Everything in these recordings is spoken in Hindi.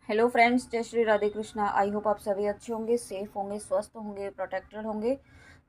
हेलो फ्रेंड्स, जय श्री राधे कृष्णा। आई होप आप सभी अच्छे होंगे, सेफ होंगे, स्वस्थ होंगे, प्रोटेक्टेड होंगे।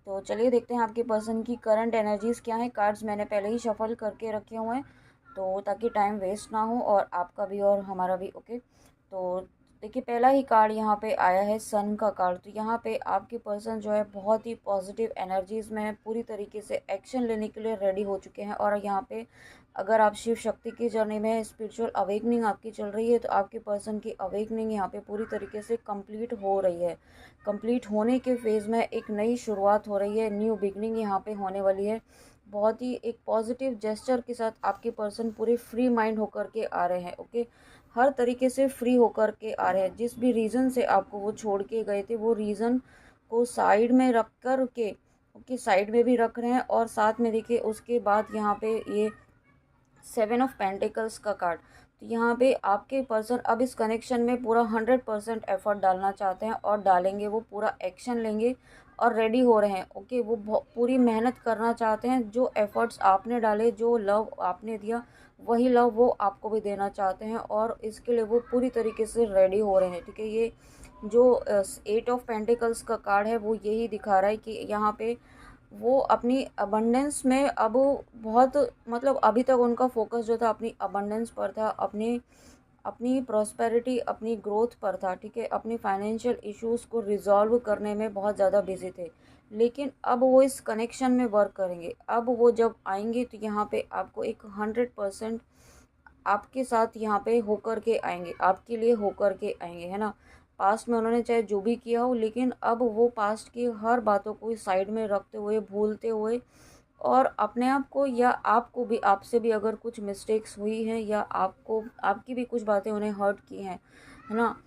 तो चलिए देखते हैं आपके पर्सन की करंट एनर्जीज क्या है। कार्ड्स मैंने पहले ही शफल करके रखे हुए हैं तो ताकि टाइम वेस्ट ना हो और आपका भी और हमारा भी। ओके, तो देखिए पहला ही कार्ड यहाँ पे आया है सन का कार्ड। तो यहाँ पे आपके पर्सन जो है बहुत ही पॉजिटिव एनर्जीज में है, पूरी तरीके से एक्शन लेने के लिए रेडी हो चुके हैं। और यहाँ पे अगर आप शिव शक्ति की जर्नी में स्पिरिचुअल अवेकनिंग आपकी चल रही है तो आपके पर्सन की अवेकनिंग यहाँ पे पूरी तरीके से कंप्लीट हो रही है। कंप्लीट होने के फेज़ में एक नई शुरुआत हो रही है, न्यू बिगनिंग यहाँ पे होने वाली है। बहुत ही एक पॉजिटिव जेस्चर के साथ आपके पर्सन पूरे फ्री माइंड होकर के आ रहे हैं। ओके, हर तरीके से फ्री होकर के आ रहे हैं। जिस भी रीज़न से आपको वो छोड़ के गए थे वो रीज़न को साइड में रख कर के ओके साइड में भी रख रहे हैं। और साथ में देखिए उसके बाद यहाँ पे ये 7 ऑफ पेंटिकल्स का कार्ड। तो यहाँ पे आपके पर्सन अब इस कनेक्शन में पूरा 100% एफर्ट डालना चाहते हैं और डालेंगे, वो पूरा एक्शन लेंगे और रेडी हो रहे हैं। ओके, वो पूरी मेहनत करना चाहते हैं। जो एफर्ट्स आपने डाले, जो लव आपने दिया, वही लव वो आपको भी देना चाहते हैं और इसके लिए वो पूरी तरीके से रेडी हो रहे हैं। ठीक है, ये जो 8 ऑफ पेंटिकल्स का कार्ड है वो यही दिखा रहा है कि यहाँ पे वो अपनी अबंडेंस में अब बहुत मतलब अभी तक उनका फोकस जो था अपनी अबंडेंस पर था, अपनी अपनी प्रॉस्पेरिटी, अपनी ग्रोथ पर था। ठीक है, अपनी फाइनेंशियल इश्यूज को रिजॉल्व करने में बहुत ज़्यादा बिजी थे। लेकिन अब वो इस कनेक्शन में वर्क करेंगे। अब वो जब आएंगे तो यहाँ पे आपको एक 100% आपके साथ यहाँ पे होकर के आएंगे, आपके लिए होकर के आएंगे, है ना। पास्ट में उन्होंने चाहे जो भी किया हो, लेकिन अब वो पास्ट की हर बातों को साइड में रखते हुए, भूलते हुए और अपने आप को या आपको भी, आपसे भी अगर कुछ मिस्टेक्स हुई हैं या आपको आपकी भी कुछ बातें उन्हें हर्ट की हैं, है ना,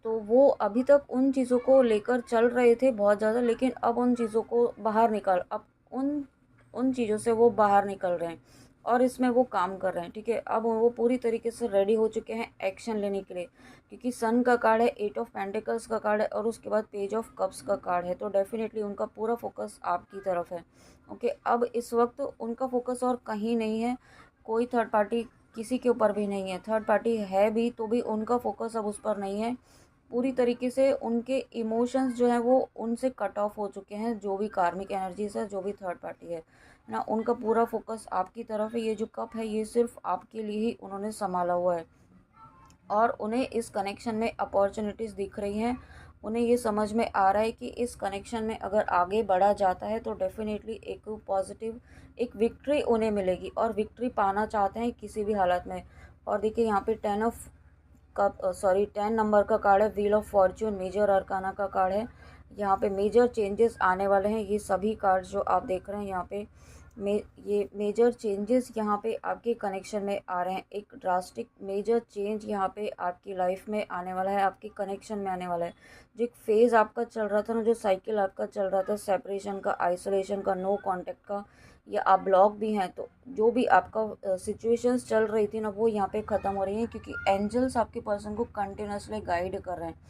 तो वो अभी तक उन चीज़ों को लेकर चल रहे थे बहुत ज़्यादा। लेकिन अब उन चीज़ों को बाहर निकाल अब उन उन चीज़ों से वो बाहर निकल रहे हैं और इसमें वो काम कर रहे हैं। ठीक है, अब वो पूरी तरीके से रेडी हो चुके हैं एक्शन लेने के लिए, क्योंकि सन का कार्ड है, 8 ऑफ पेंटिकल्स का कार्ड है और उसके बाद पेज ऑफ कप्स का कार्ड है। तो डेफिनेटली उनका पूरा फोकस आपकी तरफ है। ओके, अब इस वक्त उनका फोकस और कहीं नहीं है, कोई थर्ड पार्टी किसी के ऊपर भी नहीं है। थर्ड पार्टी है भी तो भी उनका फोकस अब उस पर नहीं है। पूरी तरीके से उनके इमोशंस जो हैं वो उनसे कट ऑफ हो चुके हैं। जो भी कार्मिक एनर्जीज है, जो भी थर्ड पार्टी है ना, उनका पूरा फोकस आपकी तरफ है। ये जो कप है ये सिर्फ आपके लिए ही उन्होंने संभाला हुआ है और उन्हें इस कनेक्शन में अपॉर्चुनिटीज़ दिख रही हैं। उन्हें ये समझ में आ रहा है कि इस कनेक्शन में अगर आगे बढ़ा जाता है तो डेफिनेटली एक पॉजिटिव एक विक्ट्री उन्हें मिलेगी और विक्ट्री पाना चाहते हैं किसी भी हालत में। और देखिए यहाँ पे 10 नंबर का कार्ड है, wheel of fortune, major arcana का कार्ड है। यहाँ पे मेजर चेंजेस आने वाले हैं। ये सभी कार्ड जो आप देख रहे हैं यहाँ पे ये मेजर चेंजेस यहाँ पे आपके कनेक्शन में आ रहे हैं। एक ड्रास्टिक मेजर चेंज यहाँ पे आपकी लाइफ में आने वाला है, आपके कनेक्शन में आने वाला है। जो एक फेज़ आपका चल रहा था ना, जो साइकिल आपका चल रहा था सेपरेशन का, आइसोलेशन का, नो कांटेक्ट का, या आप ब्लॉक भी हैं, तो जो भी आपका सिचुएशंस चल रही थी ना वो यहाँ पे ख़त्म हो रही है, क्योंकि एंजल्स आपके पर्सन को कंटिन्यूसली गाइड कर रहे हैं।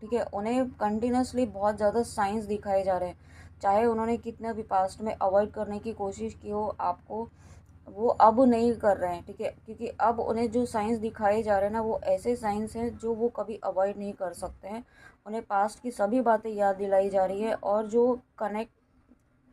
ठीक है, उन्हें कंटिन्यूसली बहुत ज़्यादा साइंस दिखाए जा रहे हैं। चाहे उन्होंने कितना भी पास्ट में अवॉइड करने की कोशिश की हो आपको, वो अब नहीं कर रहे हैं। ठीक है, क्योंकि अब उन्हें जो साइंस दिखाए जा रहे हैं ना वो ऐसे साइंस हैं जो वो कभी अवॉइड नहीं कर सकते हैं। उन्हें पास्ट की सभी बातें याद दिलाई जा रही है और जो कनेक्ट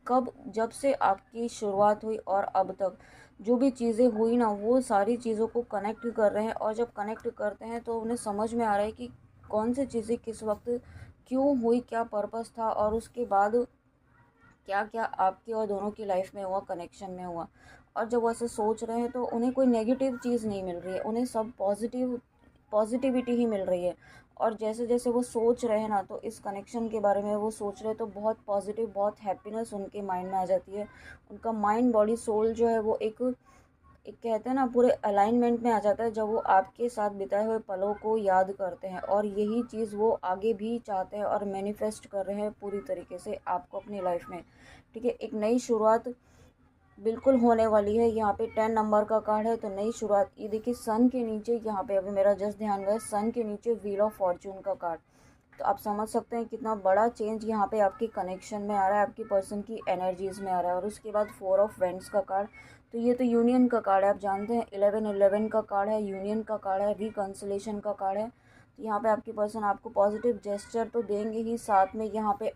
कब जब से आपकी शुरुआत हुई और अब तक जो भी चीज़ें हुई ना वो सारी चीज़ों को कनेक्ट कर रहे हैं। और जब कनेक्ट करते हैं तो उन्हें समझ में आ रहा है कि कौन सी चीज़ें किस वक्त क्यों हुई, क्या पर्पस था और उसके बाद क्या क्या आपकी और दोनों की लाइफ में हुआ, कनेक्शन में हुआ। और जब वो ऐसे सोच रहे हैं तो उन्हें कोई नेगेटिव चीज़ नहीं मिल रही है, उन्हें सब पॉजिटिविटी ही मिल रही है। और जैसे जैसे वो सोच रहे हैं ना, तो इस कनेक्शन के बारे में वो सोच रहे हैं तो बहुत पॉजिटिव, बहुत हैप्पीनेस उनके माइंड में आ जाती है। उनका माइंड बॉडी सोल जो है वो एक एक कहते हैं ना पूरे अलाइनमेंट में आ जाता है जब वो आपके साथ बिताए हुए पलों को याद करते हैं। और यही चीज़ वो आगे भी चाहते हैं और मैनिफेस्ट कर रहे हैं पूरी तरीके से आपको अपनी लाइफ में। ठीक है, एक नई शुरुआत बिल्कुल होने वाली है। यहाँ पे 10 नंबर का कार्ड है, तो नई शुरुआत। ये देखिए सन के नीचे, यहाँ पे अभी मेरा जस्ट ध्यान गया, सन के नीचे व्हील ऑफ फॉर्च्यून का कार्ड। तो आप समझ सकते हैं कितना बड़ा चेंज यहाँ पे आपके कनेक्शन में आ रहा है, आपकी पर्सन की एनर्जीज में आ रहा है। और उसके बाद 4 ऑफ वेंट्स का कार्ड। तो ये तो यूनियन का कार्ड है, आप जानते हैं 11-11 का कार्ड है, यूनियन का कार्ड है, रिकन्सिलेशन का कार्ड है। तो यहाँ पे आपकी पर्सन आपको पॉजिटिव जेस्चर तो देंगे ही, साथ में यहाँ पे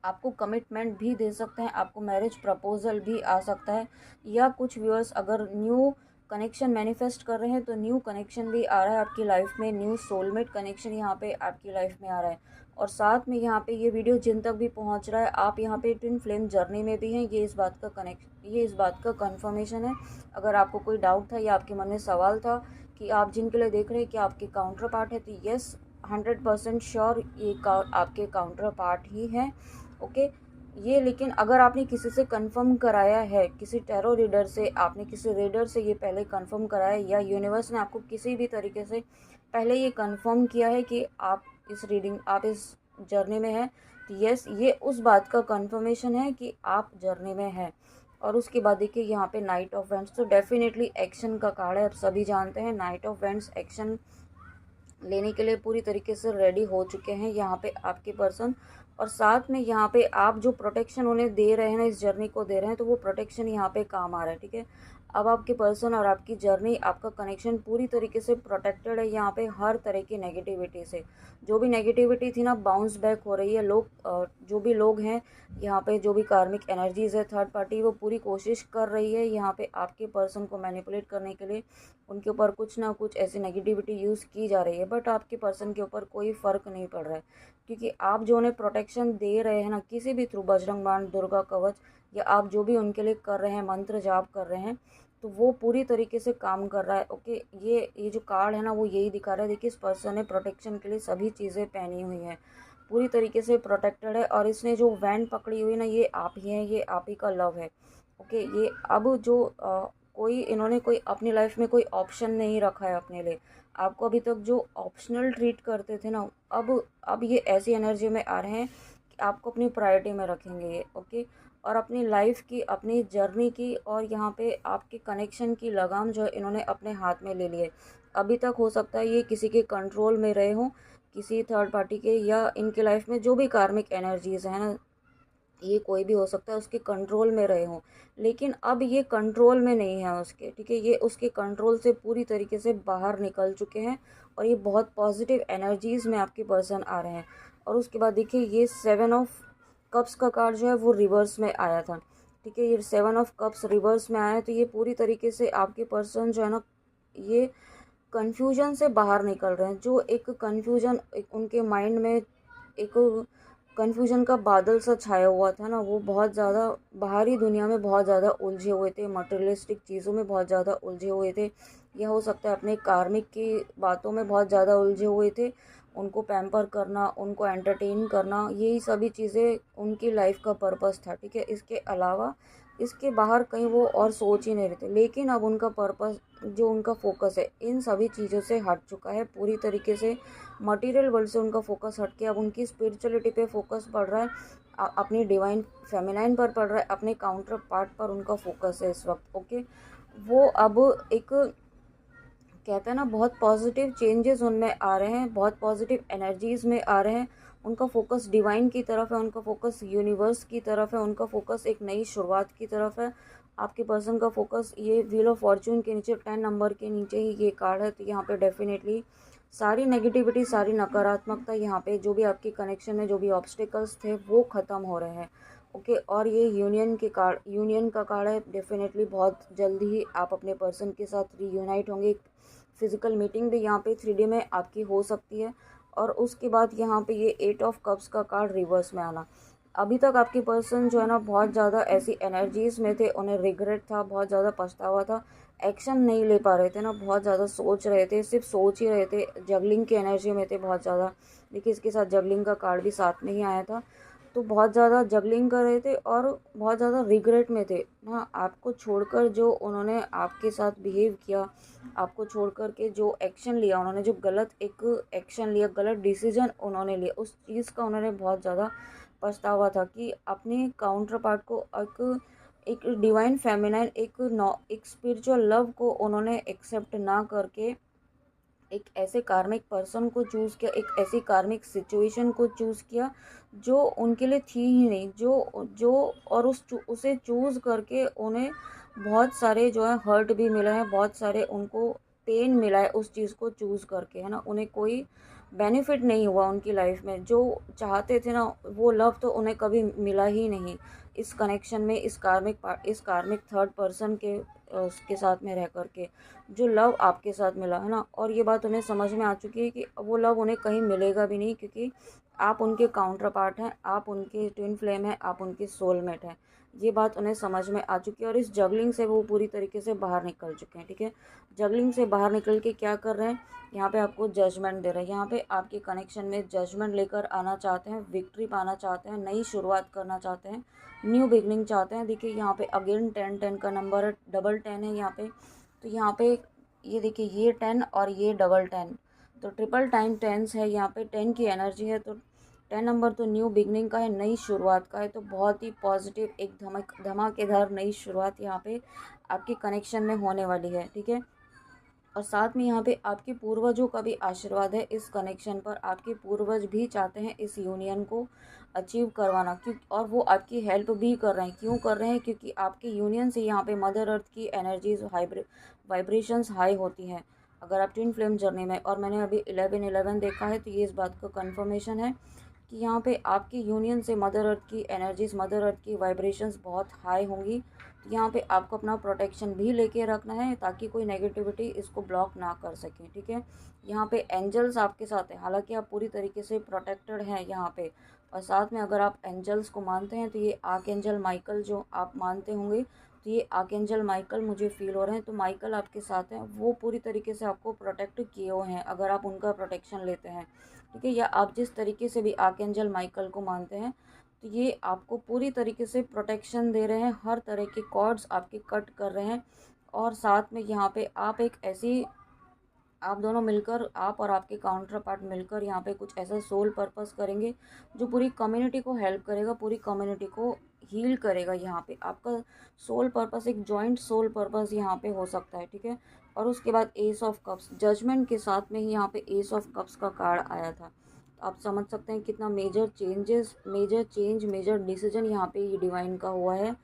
आपको कमिटमेंट भी दे सकते हैं, आपको मैरिज प्रपोजल भी आ सकता है, या कुछ व्यूअर्स अगर न्यू कनेक्शन मैनिफेस्ट कर रहे हैं तो न्यू कनेक्शन भी आ रहा है आपकी लाइफ में, न्यू सोलमेट कनेक्शन यहाँ पे आपकी लाइफ में आ रहा है। और साथ में यहाँ पे ये वीडियो जिन तक भी पहुँच रहा है, आप यहाँ पे ट्विन फ्लेम जर्नी में भी हैं, ये इस बात का कन्फर्मेशन है। अगर आपको कोई डाउट था या आपके मन में सवाल था कि आप जिनके लिए देख रहे हैं कि आपके काउंटर पार्ट है, तो यस 100% श्योर ये आपके काउंटर पार्ट ही है। ओके, ये लेकिन अगर आपने किसी से कंफर्म कराया है, किसी टैरो रीडर से, आपने किसी रीडर से ये पहले कंफर्म कराया है, या यूनिवर्स ने आपको किसी भी तरीके से पहले ये कंफर्म किया है कि आप इस जर्नी में हैं, तो यस ये उस बात का कंफर्मेशन है कि आप जर्नी में हैं। और उसके बाद देखिए यहाँ पे नाइट ऑफ वेंट्स, तो डेफिनेटली एक्शन का कार्ड है, आप सभी जानते हैं नाइट ऑफ वेंट्स एक्शन लेने के लिए पूरी तरीके से रेडी हो चुके हैं यहाँ पे आपके पर्सन। और साथ में यहाँ पे आप जो प्रोटेक्शन उन्हें दे रहे हैं ना, इस जर्नी को दे रहे हैं, तो वो प्रोटेक्शन यहाँ पे काम आ रहा है। ठीक है, अब आपके पर्सन और आपकी जर्नी, आपका कनेक्शन पूरी तरीके से प्रोटेक्टेड है यहाँ पे हर तरह की नेगेटिविटी से। जो भी नेगेटिविटी थी ना, बाउंस बैक हो रही है। जो भी लोग हैं यहाँ पे, जो भी कार्मिक एनर्जीज है थर्ड पार्टी, वो पूरी कोशिश कर रही है यहाँ पे आपके पर्सन को मैनिपुलेट करने के लिए, उनके ऊपर कुछ ना कुछ ऐसी नेगेटिविटी यूज़ की जा रही है। बट आपके पर्सन के ऊपर कोई फ़र्क नहीं पड़ रहा है, क्योंकि आप जो उन्हें प्रोटेक्शन दे रहे हैं ना, किसी भी थ्रू, बजरंग बाण, दुर्गा कवच, या आप जो भी उनके लिए कर रहे हैं, मंत्र जाप कर रहे हैं, तो वो पूरी तरीके से काम कर रहा है। ओके, ये जो कार्ड है ना, वो यही दिखा रहा है। देखिए, इस पर्सन ने प्रोटेक्शन के लिए सभी चीज़ें पहनी हुई हैं, पूरी तरीके से प्रोटेक्टेड है। और इसने जो वैन पकड़ी हुई ना, ये आप ही हैं, ये आप ही का लव है। ओके, ये अब जो इन्होंने कोई अपनी लाइफ में कोई ऑप्शन नहीं रखा है अपने लिए। आपको अभी तक जो ऑप्शनल ट्रीट करते थे ना, अब ये ऐसी एनर्जी में आ रहे हैं कि आपको अपनी प्रायोरिटी में रखेंगे ये। ओके, और अपनी लाइफ की, अपनी जर्नी की, और यहाँ पे आपके कनेक्शन की लगाम जो इन्होंने अपने हाथ में ले ली है। अभी तक हो सकता है ये किसी के कंट्रोल में रहे हों, किसी थर्ड पार्टी के, या इनके लाइफ में जो भी कार्मिक एनर्जीज है ना, ये कोई भी हो सकता है, उसके कंट्रोल में रहे हों, लेकिन अब ये कंट्रोल में नहीं है उसके। ठीक है, ये उसके कंट्रोल से पूरी तरीके से बाहर निकल चुके हैं, और ये बहुत पॉजिटिव एनर्जीज़ में आपके पर्सन आ रहे हैं। और उसके बाद देखिए, ये 7 ऑफ कप्स का कार्ड जो है वो रिवर्स में आया था। ठीक है, ये 7 ऑफ कप्स रिवर्स में आया है, तो ये पूरी तरीके से आपके पर्सन जो है ना, ये कन्फ्यूजन से बाहर निकल रहे हैं। जो एक कन्फ्यूजन उनके माइंड में, एक कन्फ्यूजन का बादल सा छाया हुआ था ना, वो बहुत ज़्यादा बाहरी दुनिया में बहुत ज़्यादा उलझे हुए थे, मटेरियलिस्टिक चीज़ों में बहुत ज़्यादा उलझे हुए थे, यह हो सकता है अपने कार्मिक की बातों में बहुत ज़्यादा उलझे हुए थे। उनको पैम्पर करना, उनको एंटरटेन करना, यही सभी चीज़ें उनकी लाइफ का पर्पस था। ठीक है, इसके अलावा, इसके बाहर कहीं वो और सोच ही नहीं रहे थे। लेकिन अब उनका पर्पस, जो उनका फोकस है, इन सभी चीज़ों से हट चुका है पूरी तरीके से। मटेरियल वर्ल्ड से उनका फोकस हट के अब उनकी स्पिरिचुअलिटी पे फोकस पड़ रहा है, अपनी डिवाइन फेमिनाइन पर पड़ रहा है, अपने काउंटर पार्ट पर उनका फोकस है इस वक्त। ओके, वो अब एक, कहते हैं ना, बहुत पॉजिटिव चेंजेस उनमें आ रहे हैं, बहुत पॉजिटिव एनर्जीज़ में आ रहे हैं। उनका फोकस डिवाइन की तरफ है, उनका फोकस यूनिवर्स की तरफ है, उनका फोकस एक नई शुरुआत की तरफ है। आपके पर्सन का फोकस, ये व्हील ऑफ फॉर्चून के नीचे 10 नंबर के नीचे ही ये कार्ड है, तो यहाँ पे डेफिनेटली सारी नेगेटिविटी, सारी नकारात्मकता, यहाँ पे जो भी आपके कनेक्शन में जो भी ऑब्स्टिकल्स थे वो ख़त्म हो रहे हैं। ओके, और ये यूनियन का कार्ड है। डेफिनेटली बहुत जल्दी ही आप अपने पर्सन के साथ रीयूनाइट होंगे। फिजिकल मीटिंग भी यहाँ पे 3D में आपकी हो सकती है। और उसके बाद यहाँ पे ये 8 ऑफ कप्स का कार्ड रिवर्स में आना। अभी तक आपके पर्सन जो है ना, बहुत ज़्यादा ऐसी एनर्जीज़ में थे, उन्हें रिग्रेट था, बहुत ज़्यादा पछतावा था, एक्शन नहीं ले पा रहे थे ना, बहुत ज़्यादा सोच रहे थे, सिर्फ सोच ही रहे थे, जगलिंग की एनर्जी में थे बहुत ज़्यादा। देखिए, इसके साथ जगलिंग का कार्ड भी साथ में ही आया था, तो बहुत ज़्यादा जगलिंग कर रहे थे और बहुत ज़्यादा रिग्रेट में थे। हाँ, आपको छोड़कर जो उन्होंने आपके साथ बिहेव किया, आपको छोड़कर के जो एक्शन लिया उन्होंने, जो गलत एक एक्शन लिया, गलत डिसीजन उन्होंने लिया, उस चीज़ का उन्होंने बहुत ज़्यादा पछतावा था कि अपने काउंटर पार्ट को, एक डिवाइन फेमिनाइन, एक स्पिरिचुअल लव को उन्होंने एक्सेप्ट ना करके एक ऐसे कार्मिक पर्सन को चूज़ किया, एक ऐसी कार्मिक सिचुएशन को चूज़ किया जो उनके लिए थी ही नहीं, जो और उसे चूज़ करके उन्हें बहुत सारे जो है हर्ट भी मिले हैं, बहुत सारे उनको पेन मिला है उस चीज़ को चूज़ करके, है ना। उन्हें कोई बेनिफिट नहीं हुआ उनकी लाइफ में, जो चाहते थे ना वो लव तो उन्हें कभी मिला ही नहीं इस कनेक्शन में, इस कार्मिक थर्ड पर्सन के उसके साथ में रह कर के जो लव आपके साथ मिला, है ना। और ये बात उन्हें समझ में आ चुकी है कि वो लव उन्हें कहीं मिलेगा भी नहीं, क्योंकि आप उनके काउंटर पार्ट हैं, आप उनके ट्विन फ्लेम हैं, आप उनके सोलमेट हैं। ये बात उन्हें समझ में आ चुकी है और इस जगलिंग से वो पूरी तरीके से बाहर निकल चुके हैं, ठीक है। जगलिंग से बाहर निकल के क्या कर रहे हैं, यहाँ पे आपको जजमेंट दे रहे हैं। यहाँ पे आपके कनेक्शन में जजमेंट लेकर आना चाहते हैं, विक्ट्री पाना चाहते हैं, नई शुरुआत करना चाहते हैं, न्यू बिगनिंग चाहते हैं। देखिए यहाँ पे अगेन 10 का नंबर है, डबल 10 है यहाँ पे। तो यहाँ पे ये देखिए ये 10 और ये डबल 10, तो ट्रिपल टाइम टेंस है यहाँ पे, 10 की एनर्जी है। तो 10 नंबर तो न्यू बिगनिंग का है, नई शुरुआत का है। तो बहुत ही पॉजिटिव एक धमाकेदार नई शुरुआत यहाँ पे आपके कनेक्शन में होने वाली है, ठीक है। और साथ में यहाँ पे आपके पूर्वजों का भी आशीर्वाद है इस कनेक्शन पर। आपके पूर्वज भी चाहते हैं इस यूनियन को अचीव करवाना, क्यों, और वो आपकी हेल्प भी कर रहे हैं। क्यों कर रहे हैं, क्योंकि आपके यूनियन से यहाँ पे मदर अर्थ की एनर्जीज वाइब्रेशंस हाई होती हैं अगर आप ट्विन फ्लेम जर्नी में। और मैंने अभी 11-11 देखा है, तो ये इस बात का कंफर्मेशन है कि यहाँ पे आपके यूनियन से मदर अर्थ की एनर्जीज, मदर अर्थ की वाइब्रेशंस बहुत हाई होंगी। तो यहाँ पे आपको अपना प्रोटेक्शन भी लेके रखना है ताकि कोई नेगेटिविटी इसको ब्लॉक ना कर सके, ठीक है। यहाँ पे एंजल्स आपके साथ हैं, हालांकि आप पूरी तरीके से प्रोटेक्टेड हैं यहाँ पे। और साथ में अगर आप एंजल्स को मानते हैं तो ये आर्क एंजल माइकल जो आप मानते होंगे, तो ये आर्क एंजल माइकल मुझे फील हो रहे हैं। तो माइकल आपके साथ हैं, वो पूरी तरीके से आपको प्रोटेक्ट किए हुए हैं अगर आप उनका प्रोटेक्शन लेते हैं, ठीक है। या आप जिस तरीके से भी आर्कएंजल माइकल को मानते हैं, तो ये आपको पूरी तरीके से प्रोटेक्शन दे रहे हैं, हर तरह के कॉर्ड्स आपके कट कर रहे हैं। और साथ में यहाँ पे आप एक ऐसी, आप दोनों मिलकर, आप और आपके काउंटर पार्ट मिलकर यहाँ पे कुछ ऐसा सोल पर्पस करेंगे जो पूरी कम्युनिटी को हेल्प करेगा, पूरी कम्युनिटी को हील करेगा। यहाँ पे आपका सोल पर्पस, एक जॉइंट सोल पर्पस यहाँ पे हो सकता है, ठीक है। और उसके बाद एस ऑफ कप्स, जजमेंट के साथ में ही यहाँ पे एस ऑफ कप्स का कार्ड आया था। तो आप समझ सकते हैं कितना मेजर डिसीजन यहाँ पे ये डिवाइन का हुआ है।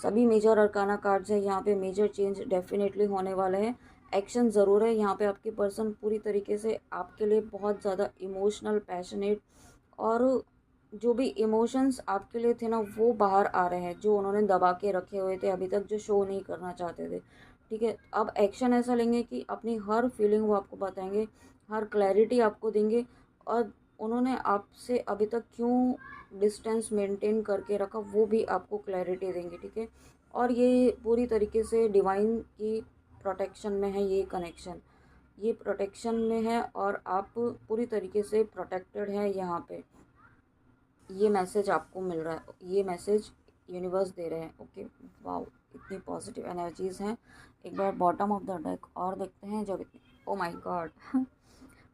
सभी मेजर अरकाना कार्ड्स है यहाँ पे, मेजर चेंज डेफिनेटली होने वाले हैं। एक्शन ज़रूर है यहाँ पे। आपके पर्सन पूरी तरीके से आपके लिए बहुत ज़्यादा इमोशनल, पैशनेट, और जो भी इमोशंस आपके लिए थे ना वो बाहर आ रहे हैं, जो उन्होंने दबा के रखे हुए थे अभी तक, जो शो नहीं करना चाहते थे, ठीक है। अब एक्शन ऐसा लेंगे कि अपनी हर फीलिंग वो आपको बताएंगे, हर क्लैरिटी आपको देंगे। और उन्होंने आपसे अभी तक क्यों डिस्टेंस मेंटेन करके रखा वो भी आपको क्लैरिटी देंगे, ठीक है। और ये पूरी तरीके से डिवाइन की प्रोटेक्शन में है ये कनेक्शन, ये प्रोटेक्शन में है और आप पूरी तरीके से प्रोटेक्टेड हैं यहाँ पे। ये मैसेज आपको मिल रहा है, ये मैसेज यूनिवर्स दे रहे हैं, ओके। वाओ, इतनी पॉजिटिव एनर्जीज हैं। एक बार बॉटम ऑफ द डेक और देखते हैं, जब oh my God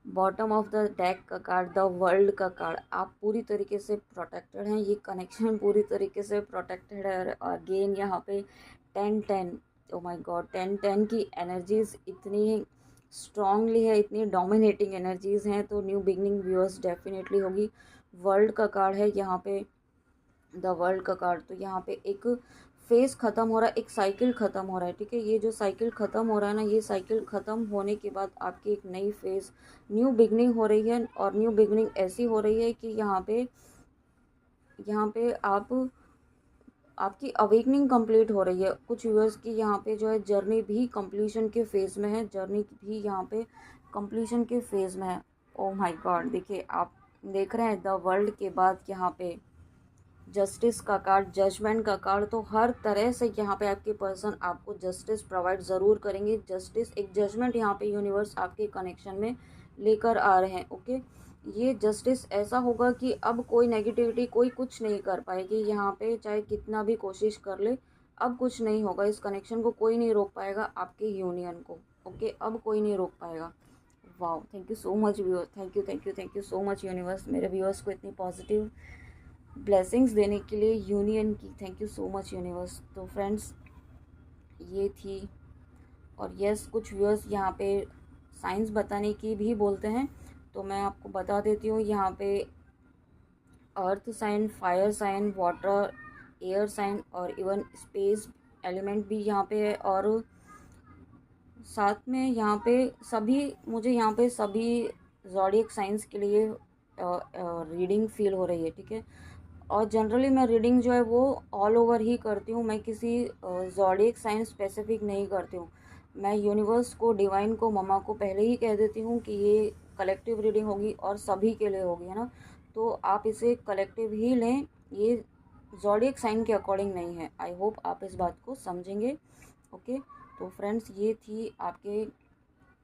bottom of the deck का कार्ड, द वर्ल्ड का कार्ड। आप पूरी तरीके से प्रोटेक्टेड हैं, ये कनेक्शन पूरी तरीके से प्रोटेक्टेड है। अगेन यहाँ पे 10-10, ओ माय गॉड, 10-10 की एनर्जीज इतनी स्ट्रांगली है, इतनी डोमिनेटिंग एनर्जीज हैं। तो न्यू बिगनिंग व्यूअर्स डेफिनेटली होगी। वर्ल्ड का कार्ड है यहाँ पे, द वर्ल्ड का कार्ड। तो यहाँ पे एक फेज़ ख़त्म हो रहा है, एक साइकिल ख़त्म हो रहा है, ठीक है। ये जो साइकिल ख़त्म हो रहा है ना, ये साइकिल ख़त्म होने के बाद आपकी एक नई फेज़, न्यू बिगनिंग हो रही है। और न्यू बिगनिंग ऐसी हो रही है कि यहाँ पे आपकी अवेकनिंग कंप्लीट हो रही है। कुछ व्यूअर्स की यहाँ पे जो है जर्नी भी कंप्लीशन के फेज़ में है, जर्नी भी यहाँ पे कंप्लीशन के फेज़ में है। ओ माय गॉड, देखिए आप देख रहे हैं द वर्ल्ड के बाद यहाँ पे जस्टिस का कार्ड, जजमेंट का कार्ड। तो हर तरह से यहाँ पे आपके पर्सन आपको जस्टिस प्रोवाइड ज़रूर करेंगे। जस्टिस, एक जजमेंट यहाँ पे यूनिवर्स आपके कनेक्शन में लेकर आ रहे हैं, ओके। ये जस्टिस ऐसा होगा कि अब कोई नेगेटिविटी कोई कुछ नहीं कर पाएगी यहाँ पे, चाहे कितना भी कोशिश कर ले, अब कुछ नहीं होगा। इस कनेक्शन को कोई नहीं रोक पाएगा, आपके यूनियन को, ओके। अब कोई नहीं रोक पाएगा। Wow, thank you so much viewers, thank you so much universe, मेरे व्यूअर्स को इतनी पॉजिटिव ब्लेसिंग्स देने के लिए, यूनियन की। Thank you so much universe. तो फ्रेंड्स, ये थी। और यस, कुछ व्यूअर्स यहाँ पे साइंस बताने की भी बोलते हैं, तो मैं आपको बता देती हूँ। यहाँ पे earth sign, fire sign, water, air sign और इवन स्पेस एलिमेंट भी यहाँ पे है। और साथ में यहाँ पे मुझे यहाँ पे सभी ज़ोडिएक साइंस के लिए रीडिंग फील हो रही है, ठीक है। और जनरली मैं रीडिंग जो है वो ऑल ओवर ही करती हूँ, मैं किसी ज़ोडिएक साइन स्पेसिफिक नहीं करती हूँ। मैं यूनिवर्स को, डिवाइन को, मम्मा को पहले ही कह देती हूँ कि ये कलेक्टिव रीडिंग होगी और सभी के लिए होगी, है ना। तो आप इसे कलेक्टिव ही लें, ये ज़ोडिएक साइन के अकॉर्डिंग नहीं है। आई होप आप इस बात को समझेंगे। ओके, तो फ्रेंड्स ये थी आपके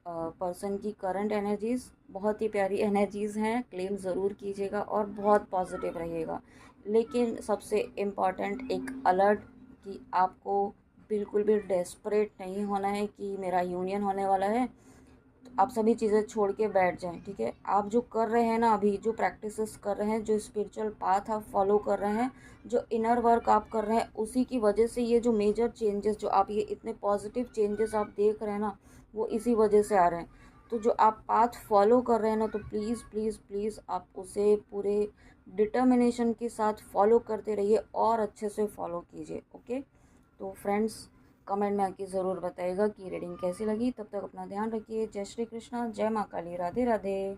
पर्सन की करंट एनर्जीज़। बहुत ही प्यारी एनर्जीज़ हैं, क्लेम ज़रूर कीजिएगा और बहुत पॉजिटिव रहिएगा। लेकिन सबसे इम्पॉर्टेंट एक अलर्ट कि आपको बिल्कुल भी डेस्परेट नहीं होना है कि मेरा यूनियन होने वाला है तो आप सभी चीज़ें छोड़ के बैठ जाएं, ठीक है। आप जो कर रहे हैं ना, अभी जो प्रैक्टिसेस कर रहे हैं, जो स्पिरिचुअल पाथ आप फॉलो कर रहे हैं, जो इनर वर्क आप कर रहे हैं, उसी की वजह से ये जो मेजर चेंजेस, जो आप ये इतने पॉजिटिव चेंजेस आप देख रहे हैं ना, वो इसी वजह से आ रहे हैं। तो जो आप पाथ फॉलो कर रहे हैं ना, तो प्लीज़ प्लीज़ प्लीज़ आप उसे पूरे डिटर्मिनेशन के साथ फॉलो करते रहिए और अच्छे से फॉलो कीजिए। ओके, तो फ्रेंड्स कमेंट में आके ज़रूर बताइएगा कि रीडिंग कैसी लगी। तब तक अपना ध्यान रखिए। जय श्री कृष्णा, जय माँ काली, राधे राधे।